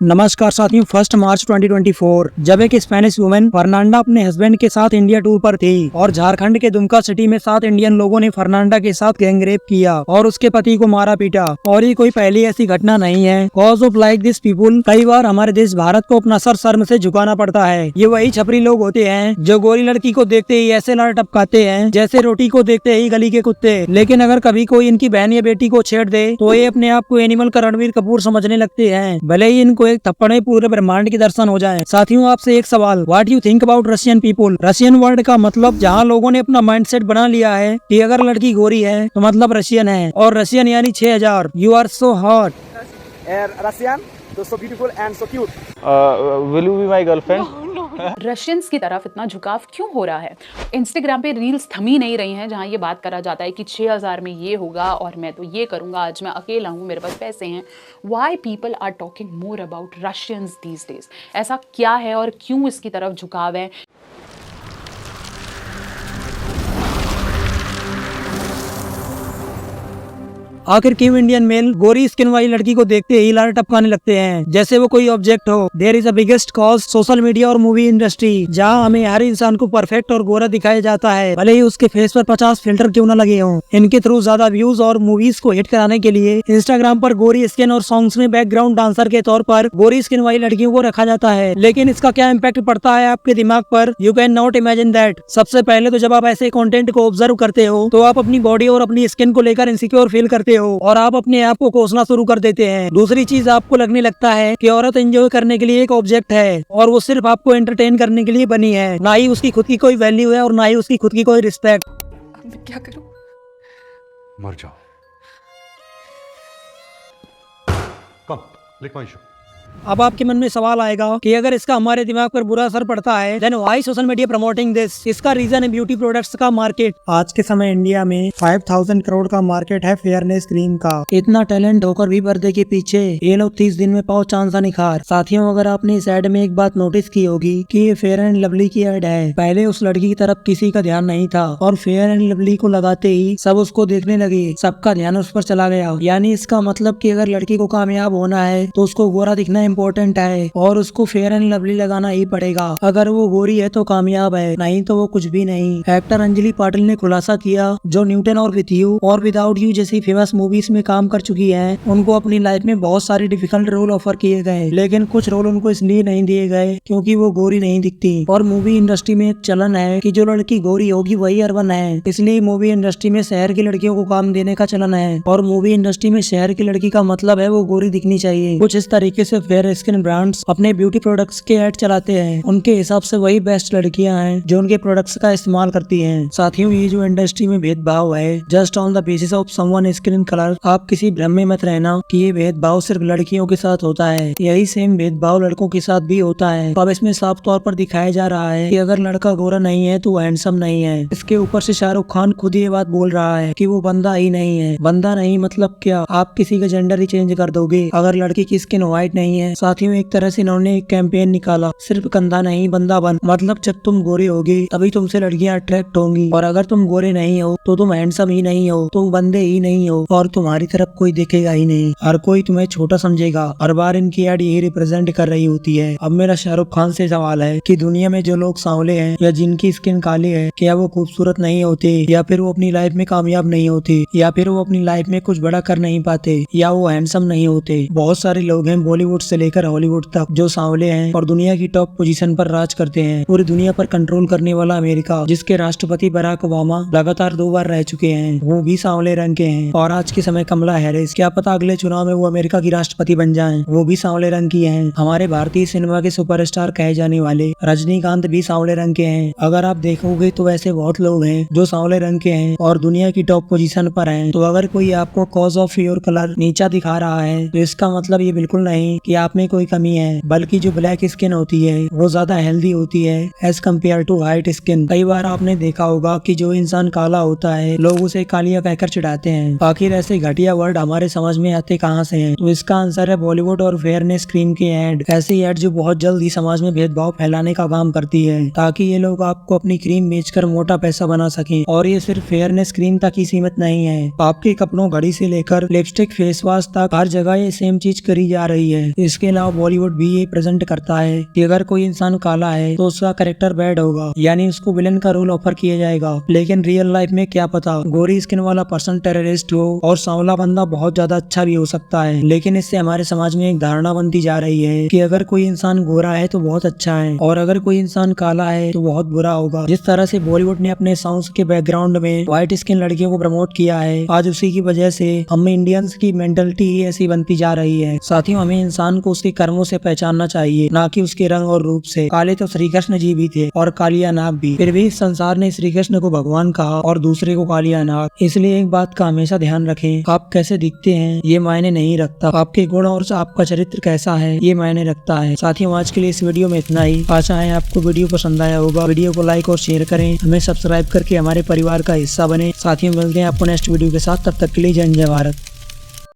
नमस्कार साथियों, 1 मार्च 2024 जब एक स्पेनिश वुमेन फर्नांडा अपने हस्बैंड के साथ इंडिया टूर पर थी और झारखंड के दुमका सिटी में 7 इंडियन लोगों ने फर्नांडा के साथ गैंगरेप किया और उसके पति को मारा पीटा। और ये कोई पहली ऐसी घटना नहीं है। Cause of like this people कई बार हमारे देश भारत को अपना सर शर्म से झुकाना पड़ता है। ये वही छपरी लोग होते हैं जो गोरी लड़की को देखते ही ऐसे लड़ टपकाते हैं जैसे रोटी को देखते ही गली के कुत्ते। लेकिन अगर कभी कोई इनकी बहन या बेटी को छेड़ दे तो ये अपने आप को एनिमल का रणवीर कपूर समझने लगते हैं, भले ही इनको एक थप्पड़ में पूरे ब्रह्मांड के दर्शन हो जाए। साथियों, आपसे एक सवाल, what you think about Russian people? Russian word का मतलब जहाँ लोगों ने अपना माइंडसेट बना लिया है कि अगर लड़की गोरी है तो मतलब रशियन है, और रशियन यानी 6000। You are so hot. Russian तो so beautiful and so cute. Will you be my girlfriend? Russians की तरफ इतना झुकाव क्यों हो रहा है? इंस्टाग्राम पे रील्स थमी नहीं रही हैं जहां ये बात करा जाता है कि 6000 में ये होगा और मैं तो ये करूंगा, आज मैं अकेला हूं, मेरे पास पैसे हैं। Why people are talking more about Russians these days? ऐसा क्या है और क्यों इसकी तरफ झुकाव है? आखिर क्यों इंडियन मेल गोरी स्किन वाली लड़की को देखते ही लार टपकाने लगते हैं जैसे वो कोई ऑब्जेक्ट हो? There is a biggest cause social media और मूवी इंडस्ट्री, जहां हमें हर इंसान को परफेक्ट और गोरा दिखाया जाता है, भले ही उसके फेस पर 50 फिल्टर क्यों न लगे हों। इनके थ्रू ज्यादा व्यूज और मूवीज को हिट कराने के लिए इंस्टाग्राम पर गोरी स्किन और सॉन्ग्स में बैकग्राउंड डांसर के तौर पर गोरी स्किन वाली लड़कियों को रखा जाता है। लेकिन इसका क्या इम्पैक्ट पड़ता है आपके दिमाग पर? You can not imagine that. सबसे पहले तो जब आप ऐसे कंटेंट को ऑब्जर्व करते हो तो आप अपनी बॉडी और अपनी स्किन को लेकर इनसिक्योर फील करते हो और आप अपने आप को कोसना शुरू कर देते हैं। दूसरी चीज, आपको लगने लगता है कि औरत एंजॉय करने के लिए एक ऑब्जेक्ट है और वो सिर्फ आपको एंटरटेन करने के लिए बनी है, ना ही उसकी खुद की कोई वैल्यू है और ना ही उसकी खुद की कोई रिस्पेक्ट। अब क्या करूं? मर जाओ। कम लिख माय शो। अब आपके मन में सवाल आएगा कि अगर इसका हमारे दिमाग पर बुरा असर पड़ता है then why social media promoting this? इसका रीजन है ब्यूटी प्रोडक्ट्स का मार्केट। आज के समय इंडिया में 5000 करोड़ का मार्केट है फेयरनेस क्रीम का। इतना टैलेंट होकर भी पर्दे के पीछे ये लोग 30 दिन में पाओ चांद सा निखार। साथियों, अगर आपने इस एड में एक बात नोटिस की होगी कि ये फेयर एंड लवली की एड है। पहले उस लड़की की तरफ किसी का ध्यान नहीं था और फेयर एंड लवली को लगाते ही सब उसको देखने लगे, सबका ध्यान उस पर चला गया। यानी इसका मतलब कि अगर लड़की को कामयाब होना है तो उसको गोरा दिखना इम्पोर्टेंट है और उसको फेयर एंड लवली लगाना ही पड़ेगा। अगर वो गोरी है तो कामयाब है, नहीं तो वो कुछ भी नहीं। एक्टर अंजलि पाटिल ने खुलासा किया, जो न्यूटन और विथ यू और विदाउट यू जैसी फेमस मूवीज में काम कर चुकी हैं, उनको अपनी लाइफ में बहुत सारे डिफिकल्ट रोल ऑफर किए गए, लेकिन कुछ रोल उनको इसलिए नहीं दिए गए क्योंकि वो गोरी नहीं दिखती। और मूवी इंडस्ट्री में एक चलन है कि जो लड़की गोरी होगी वही अर्बन है, इसलिए मूवी इंडस्ट्री में शहर की लड़कियों को काम देने का चलन है और मूवी इंडस्ट्री में शहर की लड़की का मतलब है वो गोरी दिखनी चाहिए। कुछ इस तरीके से फेयर स्किन ब्रांड्स अपने ब्यूटी प्रोडक्ट्स के ऐड चलाते हैं। उनके हिसाब से वही बेस्ट लड़कियां हैं जो उनके प्रोडक्ट्स का इस्तेमाल करती हैं। साथियों, ये जो इंडस्ट्री में भेदभाव है just on the basis of someone skin colour, आप किसी भ्रम में मत रहना कि ये भेदभाव सिर्फ लड़कियों के साथ होता है। यही सेम भेदभाव लड़कों के साथ भी होता है। तो अब इसमें साफ तौर पर दिखाया जा रहा है कि अगर लड़का गोरा नहीं है तो हैंडसम नहीं है। इसके ऊपर से शाहरुख खान खुद ये बात बोल रहा है कि वो बंदा ही नहीं है। बंदा नहीं मतलब क्या? आप किसी का जेंडर ही चेंज कर दोगे अगर लड़की की स्किन व्हाइट नहीं है। साथियों, एक तरह से इन्होंने एक कैंपेन निकाला, सिर्फ कंधा नहीं बंदा बन। मतलब जब तुम गोरे होगे तभी तुमसे लड़कियां अट्रैक्ट होंगी और अगर तुम गोरे नहीं हो तो तुम हैंडसम ही नहीं हो, तुम बंदे ही नहीं हो और तुम्हारी तरफ कोई देखेगा ही नहीं। हर कोई तुम्हें छोटा समझेगा। हर बार इनकी एड यही रिप्रेजेंट कर रही होती है। अब मेरा शाहरुख खान से सवाल है कि दुनिया में जो लोग सांवले हैं या जिनकी स्किन काली है, क्या वो खूबसूरत नहीं होते, या फिर वो अपनी लाइफ में कामयाब नहीं होते, या फिर वो अपनी लाइफ में कुछ बड़ा कर नहीं पाते, या वो हैंडसम नहीं होते? बहुत सारे लोग हैं बॉलीवुड से लेकर हॉलीवुड तक जो सांवले हैं और दुनिया की टॉप पोजीशन पर राज करते हैं। पूरी दुनिया पर कंट्रोल करने वाला अमेरिका, जिसके राष्ट्रपति बराक ओबामा लगातार 2 बार रह चुके हैं, वो भी सांवले रंग के हैं। और आज के समय कमला हैरिस, क्या पता अगले चुनाव में वो अमेरिका की राष्ट्रपति बन जाएं, वो भी सांवले रंग की हैं। हमारे भारतीय सिनेमा के सुपरस्टार कहे जाने वाले रजनीकांत भी सांवले रंग के हैं। अगर आप देखोगे तो ऐसे बहुत लोग हैं जो सांवले रंग के हैं और दुनिया की टॉप पोजीशन पर हैं। तो अगर कोई आपको कॉज ऑफ योर कलर नीचा दिखा रहा है तो इसका मतलब ये बिल्कुल नहीं कि आप में कोई कमी है, बल्कि जो ब्लैक स्किन होती है वो ज्यादा हेल्दी होती है as compare to white skin. कई बार आपने देखा होगा कि जो इंसान काला होता है लोग उसे कालिया कहकर चिढ़ाते हैं। आखिर ऐसे घटिया वर्ड हमारे समझ में आते कहाँ से हैं? तो इसका आंसर है बॉलीवुड और फेयरनेस क्रीम के ऐड। ऐसी ऐड जो बहुत जल्द ही समाज में भेदभाव फैलाने का काम करती है ताकि ये लोग आपको अपनी क्रीम बेचकर मोटा पैसा बना सके। और ये सिर्फ फेयरनेस क्रीम तक ही सीमित नहीं है, आपके कपड़ों, घड़ी से लेकर लिपस्टिक, फेस वॉश तक हर जगह ये सेम चीज करी जा रही है। इसके अलावा बॉलीवुड भी ये प्रेजेंट करता है कि अगर कोई इंसान काला है तो उसका कैरेक्टर बैड होगा, यानी उसको विलन का रोल ऑफर किया जाएगा। लेकिन रियल लाइफ में क्या पता गोरी स्किन वाला पर्सन टेररिस्ट हो और सांवला बंदा बहुत ज्यादा अच्छा भी हो सकता है। लेकिन इससे हमारे समाज में एक धारणा बनती जा रही है कि अगर कोई इंसान गोरा है तो बहुत अच्छा है और अगर कोई इंसान काला है तो बहुत बुरा होगा। जिस तरह से बॉलीवुड ने अपने सॉन्ग्स के बैकग्राउंड में व्हाइट स्किन लड़कियों को प्रमोट किया है, आज उसी की वजह से हम इंडियंस की मेंटलिटी ही ऐसी बनती जा रही है। साथियों, हमें इंसान को उसके कर्मों से पहचानना चाहिए, ना कि उसके रंग और रूप से। काले तो श्री कृष्ण जी भी थे और कालिया नाग भी, फिर भी इस संसार ने श्री कृष्ण को भगवान कहा और दूसरे को कालिया नाग। इसलिए एक बात का हमेशा ध्यान रखें, आप कैसे दिखते हैं ये मायने नहीं रखता, आपके गुण और आपका चरित्र कैसा है ये मायने रखता है। साथियों, आज के लिए इस वीडियो में इतना ही। आशा है आपको वीडियो पसंद आया होगा। वीडियो को लाइक और शेयर करें, हमें सब्सक्राइब करके हमारे परिवार का हिस्सा बने। साथियों, मिलते हैं आपको नेक्स्ट वीडियो के साथ, तब तक के लिए जय हिंद जय भारत।